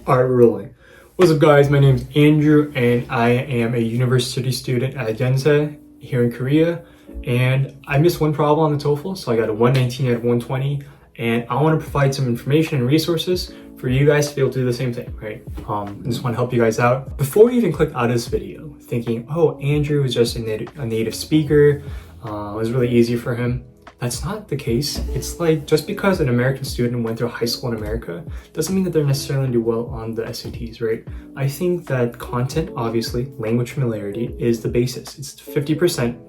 Alright, we're rolling. What's up guys, my name is Andrew and I am a university student at Yonsei here in Korea, and I missed one problem on the TOEFL, so I got a 119 out of 120, and I want to provide some information and resources for you guys to be able to do the same thing, right? I just want to help you guys out. Before you even click out of this video thinking, oh, Andrew is just a native speaker, it was really easy for him. That's not the case. It's like, just because an American student went through high school in America doesn't mean that they're necessarily going to do well on the SATs, right? I think that content, obviously, language familiarity is the basis. It's 50%,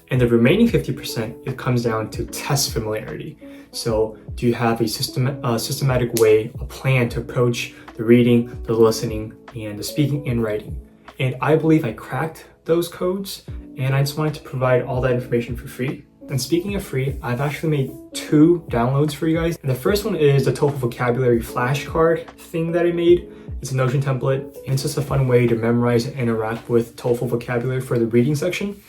and the remaining 50%, it comes down to test familiarity. So do you have a systematic way, a plan to approach the reading, the listening, and the speaking and writing? And I believe I cracked those codes, and I just wanted to provide all that information for free. And speaking of free, I've actually made 2 downloads for you guys. And the first one is the TOEFL vocabulary flashcard thing that I made. It's a Notion template, and it's just a fun way to memorize and interact with TOEFL vocabulary for the reading section.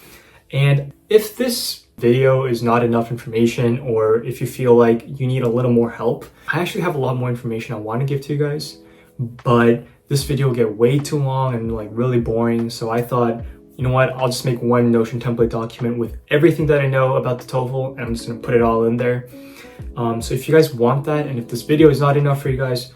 And if this video is not enough information, or if you feel like you need a little more help, I actually have a lot more information I want to give to you guys, but this video will get way too long and like really boring. So I thought, you know what, I'll just make one Notion template document with everything that I know about the TOEFL, and I'm just gonna put it all in there. So if you guys want that, and if this video is not enough for you guys,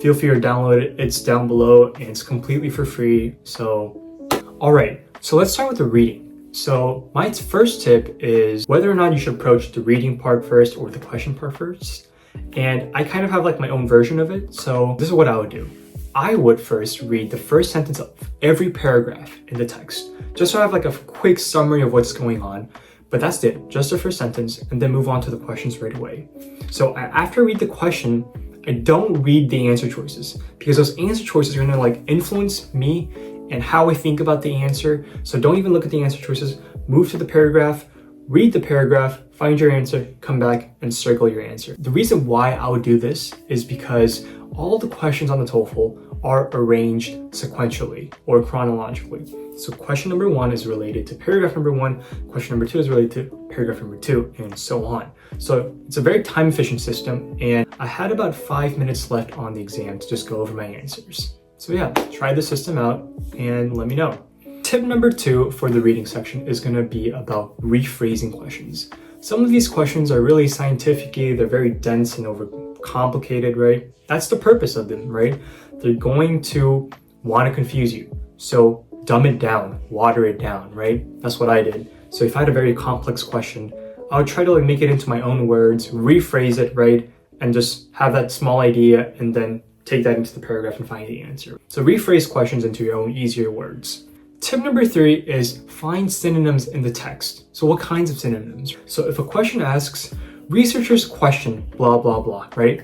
feel free to download it. It's down below and it's completely for free. So, all right, so let's start with the reading. So my first tip is whether or not you should approach the reading part first or the question part first. And I kind of have like my own version of it. So this is what I would do. I would first read the first sentence of every paragraph in the text, just so I have like a quick summary of what's going on. But that's it, just the first sentence, and then move on to the questions right away. So after I read the question, I don't read the answer choices, because those answer choices are gonna like influence me and how I think about the answer. So don't even look at the answer choices, move to the paragraph, read the paragraph, find your answer, come back and circle your answer. The reason why I would do this is because all the questions on the TOEFL are arranged sequentially or chronologically. So question number 1 is related to paragraph number 1, question number 2 is related to paragraph number 2, and so on. So it's a very time efficient system, and I had about 5 minutes left on the exam to just go over my answers. So yeah, try the system out and let me know. Tip number 2 for the reading section is going to be about rephrasing questions. Some of these questions are really scientific-y, they're very dense and overcomplicated, right? That's the purpose of them, right? They're going to want to confuse you. So dumb it down, water it down, right? That's what I did. So if I had a very complex question, I would try to like make it into my own words, rephrase it, right? And just have that small idea and then take that into the paragraph and find the answer. So rephrase questions into your own easier words. Tip number 3 is find synonyms in the text. So what kinds of synonyms? So if a question asks, researchers question blah, blah, blah, right?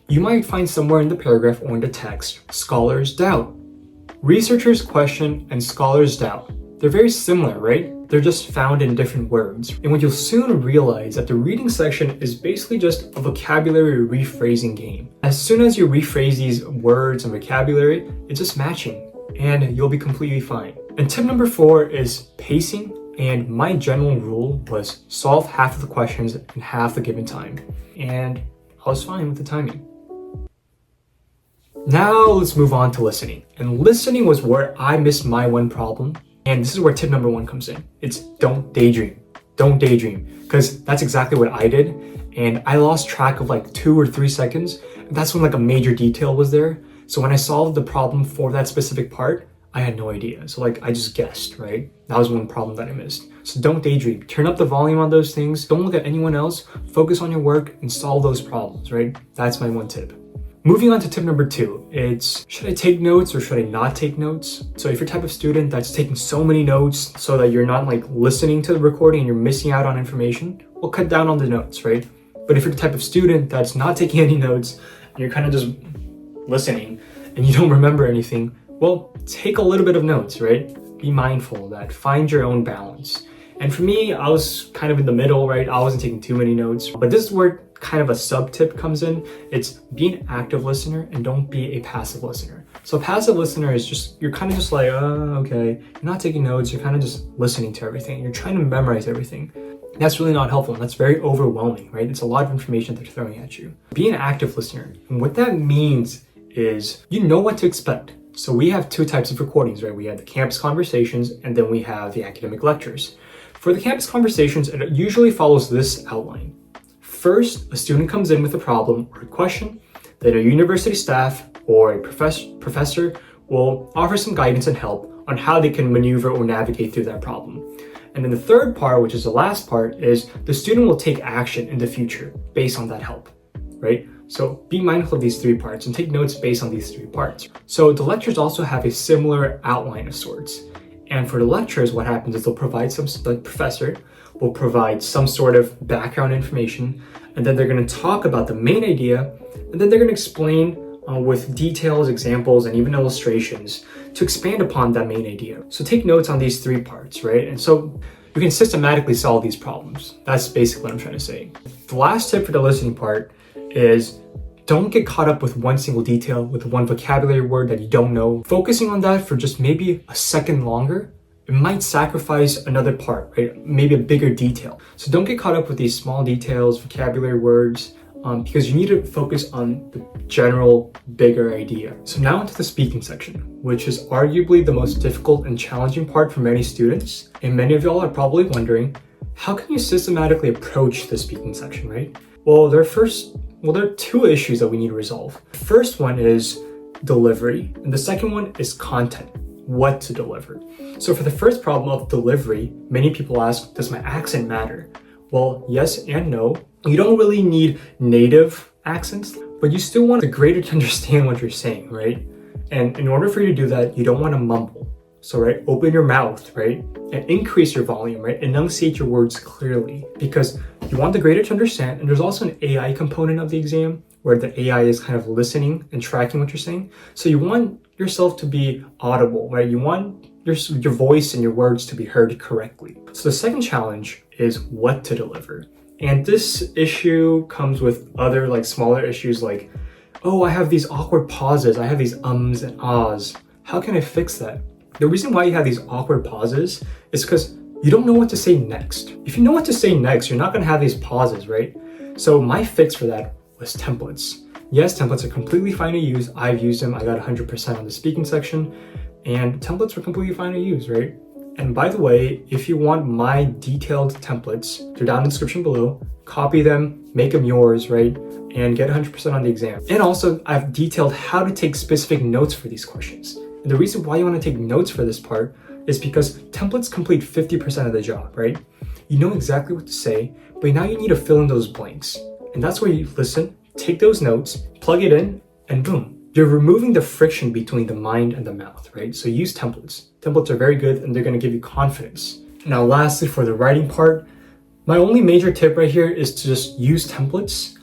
You might find somewhere in the paragraph or in the text, scholars doubt. Researchers question and scholars doubt. They're very similar, right? They're just found in different words. And what you'll soon realize that the reading section is basically just a vocabulary rephrasing game. As soon as you rephrase these words and vocabulary, it's just matching and you'll be completely fine. And tip number 4 is pacing. And my general rule was solve half of the questions in half the given time. And I was fine with the timing. Now let's move on to listening. And listening was where I missed my one problem. And this is where tip number 1 comes in. It's don't daydream. Don't daydream. Because that's exactly what I did. And I lost track of like 2 or 3 seconds. And that's when like a major detail was there. So when I solved the problem for that specific part, I had no idea. So like I just guessed, right? That was one problem that I missed. So don't daydream. Turn up the volume on those things. Don't look at anyone else. Focus on your work and solve those problems, right? That's my one tip. Moving on to tip number 2, it's should I take notes or should I not take notes? So if you're the type of student that's taking so many notes so that you're not like listening to the recording and you're missing out on information, well, cut down on the notes, right? But if you're the type of student that's not taking any notes and you're kind of just listening and you don't remember anything, well, take a little bit of notes, right? Be mindful of that. Find your own balance. And for me, I was kind of in the middle, right? I wasn't taking too many notes, but this is where kind of a sub tip comes in. It's be an active listener and don't be a passive listener. So a passive listener is just, you're kind of just like, oh, okay. You're not taking notes. You're kind of just listening to everything. You're trying to memorize everything. That's really not helpful. That's very overwhelming, right? It's a lot of information they're throwing at you. Be an active listener. And what that means is you know what to expect. So we have two types of recordings, right? We have the campus conversations and then we have the academic lectures. For the campus conversations, it usually follows this outline. First, a student comes in with a problem or a question, then a university staff or a professor will offer some guidance and help on how they can maneuver or navigate through that problem. And then the third part, which is the last part, is the student will take action in the future based on that help, right? So be mindful of these three parts and take notes based on these three parts. So the lectures also have a similar outline of sorts. And for the lectures, what happens is the professor will provide some sort of background information, and then they're going to talk about the main idea, and then they're going to explain with details, examples, and even illustrations to expand upon that main idea. So take notes on these three parts, right? And so you can systematically solve these problems. That's basically what I'm trying to say. The last tip for the listening part is don't get caught up with one single detail, with one vocabulary word that you don't know. Focusing on that for just maybe a second longer, it might sacrifice another part, right? Maybe a bigger detail. So don't get caught up with these small details, vocabulary words, because you need to focus on the general, bigger idea. So now into the speaking section, which is arguably the most difficult and challenging part for many students. And many of y'all are probably wondering, how can you systematically approach the speaking section, right? Well, there are two issues that we need to resolve. The first one is delivery, and the second one is content, what to deliver. So for the first problem of delivery, many people ask, does my accent matter? Well, yes and no. You don't really need native accents, but you still want the grader to understand what you're saying, right? And in order for you to do that, you don't want to mumble. So, right, open your mouth, right? And increase your volume, right? Enunciate your words clearly because you want the grader to understand. And there's also an AI component of the exam where the AI is kind of listening and tracking what you're saying. So you want yourself to be audible, right? You want your voice and your words to be heard correctly. So the second challenge is what to deliver. And this issue comes with other like smaller issues like, oh, I have these awkward pauses. I have these ums and ahs. How can I fix that? The reason why you have these awkward pauses is because you don't know what to say next. If you know what to say next, you're not going to have these pauses, right? So my fix for that was templates. Yes, templates are completely fine to use. I've used them. I got 100% on the speaking section, and templates were completely fine to use, right? And by the way, if you want my detailed templates, they're down in the description below. Copy them, make them yours, right? And get 100% on the exam. And also, I've detailed how to take specific notes for these questions. And the reason why you want to take notes for this part is because templates complete 50% of the job, right? You know exactly what to say, but now you need to fill in those blanks. And that's where you listen, take those notes, plug it in, and boom. You're removing the friction between the mind and the mouth, right? So use templates. Templates are very good and they're going to give you confidence. Now, lastly, for the writing part, my only major tip right here is to just use templates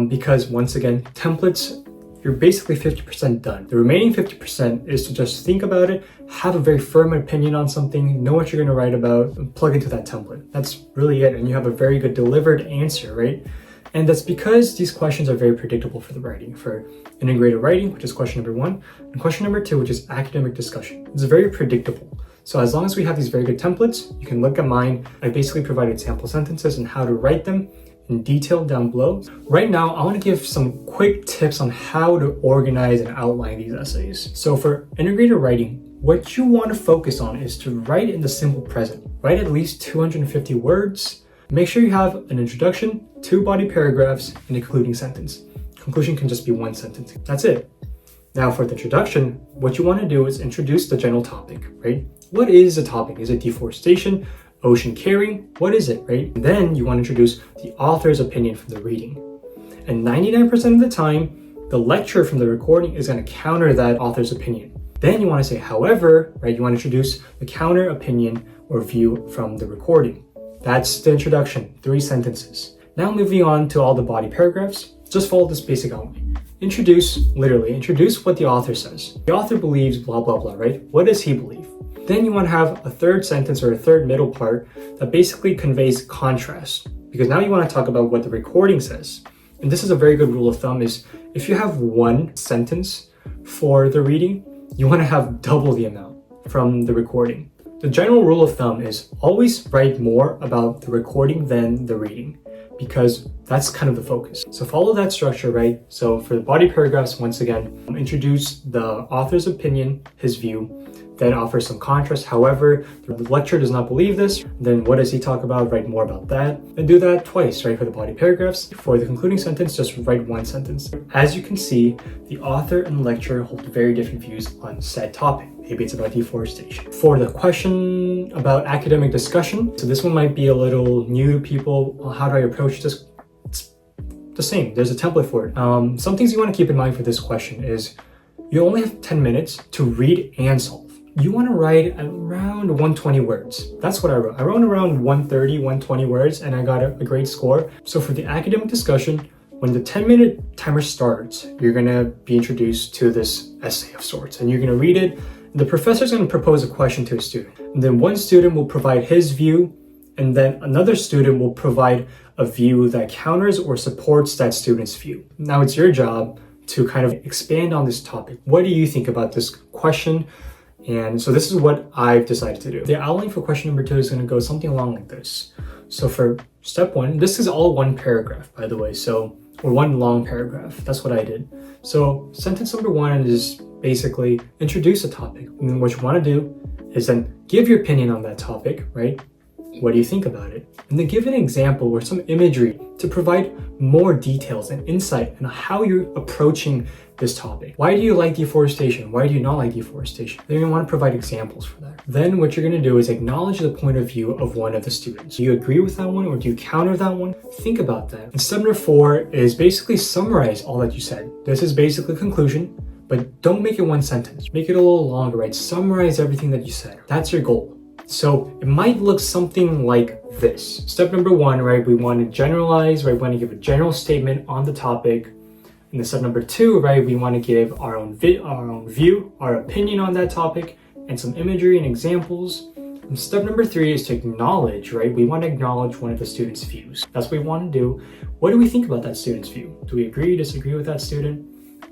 because once again, templates, you're basically 50% done. The remaining 50% is to just think about it, have a very firm opinion on something, know what you're going to write about, and plug into that template. That's really it. And you have a very good delivered answer, right? And that's because these questions are very predictable for the writing. For integrated writing, which is question number 1, and question number 2, which is academic discussion. It's very predictable. So as long as we have these very good templates, you can look at mine. I basically provided sample sentences and how to write them in detail down below. Right now, I want to give some quick tips on how to organize and outline these essays. So for integrated writing, what you want to focus on is to write in the simple present. Write at least 250 words. Make sure you have an introduction, 2 body paragraphs, and a concluding sentence. Conclusion can just be 1 sentence. That's it. Now for the introduction, what you want to do is introduce the general topic, right? What is the topic? Is it deforestation? Ocean caring? What is it, right? And then you want to introduce the author's opinion from the reading. And 99% of the time, the lecture from the recording is going to counter that author's opinion. Then you want to say, however, right? You want to introduce the counter opinion or view from the recording. That's the introduction, 3 sentences. Now moving on to all the body paragraphs, just follow this basic outline. Introduce what the author says. The author believes blah, blah, blah, right? What does he believe? Then you want to have a third sentence or a third middle part that basically conveys contrast, because now you want to talk about what the recording says. And this is a very good rule of thumb is if you have 1 sentence for the reading, you want to have double the amount from the recording. The general rule of thumb is always write more about the recording than the reading, because that's kind of the focus. So follow that structure, right? So for the body paragraphs, once again, introduce the author's opinion, his view, then offer some contrast. However, the lecturer does not believe this, then what does he talk about? Write more about that. And do that twice, right? For the body paragraphs. For the concluding sentence, just write one sentence. As you can see, the author and lecturer hold very different views on said topic. Maybe it's about deforestation. For the question about academic discussion, so this one might be a little new to people. Well, how do I approach this? It's the same. There's a template for it. Some things you want to keep in mind for this question is you only have 10 minutes to read and solve. You want to write around 120 words. That's what I wrote. I wrote around 130, 120 words, and I got a great score. So for the academic discussion, when the 10-minute timer starts, you're going to be introduced to this essay of sorts, and you're going to read it. The professor's going to propose a question to a student. And then one student will provide his view, and then another student will provide a view that counters or supports that student's view. Now it's your job to kind of expand on this topic. What do you think about this question? And so this is what I've decided to do. The outline for question number 2 is going to go something along like this. So for step 1, this is all one paragraph, by the way, or one long paragraph. That's what I did. So sentence number 1 is basically introduce a topic. And then what you want to do is then give your opinion on that topic, right? What do you think about it? And then give an example or some imagery to provide more details and insight on how you're approaching this topic. Why do you like deforestation? Why do you not like deforestation? Then you want to provide examples for that. Then what you're going to do is acknowledge the point of view of one of the students. Do you agree with that one or do you counter that one? Think about that. And step number 4 is basically summarize all that you said. This is basically conclusion, but don't make it one sentence. Make it a little longer, right? Summarize everything that you said. That's your goal. So it might look something like this. Step number 1, right? We want to generalize, right? We want to give a general statement on the topic. And then step number 2, right? We want to give our own view, our opinion on that topic, and some imagery and examples. And step number 3 is to acknowledge, right? We want to acknowledge one of the student's views. That's what we want to do. What do we think about that student's view? Do we agree, disagree with that student?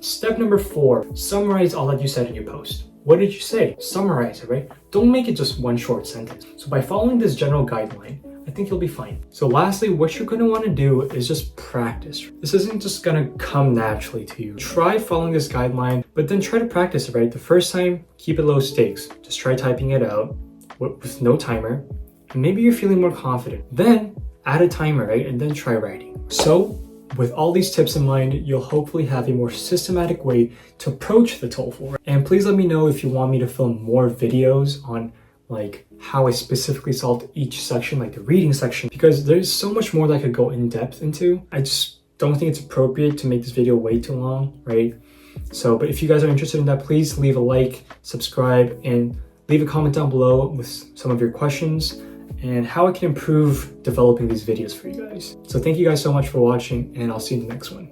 Step number 4, summarize all that you said in your post. What did you say? Summarize it, right? Don't make it just one short sentence. So by following this general guideline, I think you'll be fine. So lastly, what you're going to want to do is just practice. This isn't just going to come naturally to you. Try following this guideline, but then try to practice it, right? The first time, keep it low stakes. Just try typing it out with no timer. And maybe you're feeling more confident. Then add a timer, right? And then try writing. So with all these tips in mind, you'll hopefully have a more systematic way to approach the TOEFL. And please let me know if you want me to film more videos on like how I specifically solved each section, like the reading section, because there's so much more that I could go in depth into. I just don't think it's appropriate to make this video way too long, right? So, but if you guys are interested in that, please leave a like, subscribe, and leave a comment down below with some of your questions and how I can improve developing these videos for you guys. So thank you guys so much for watching, and I'll see you in the next one.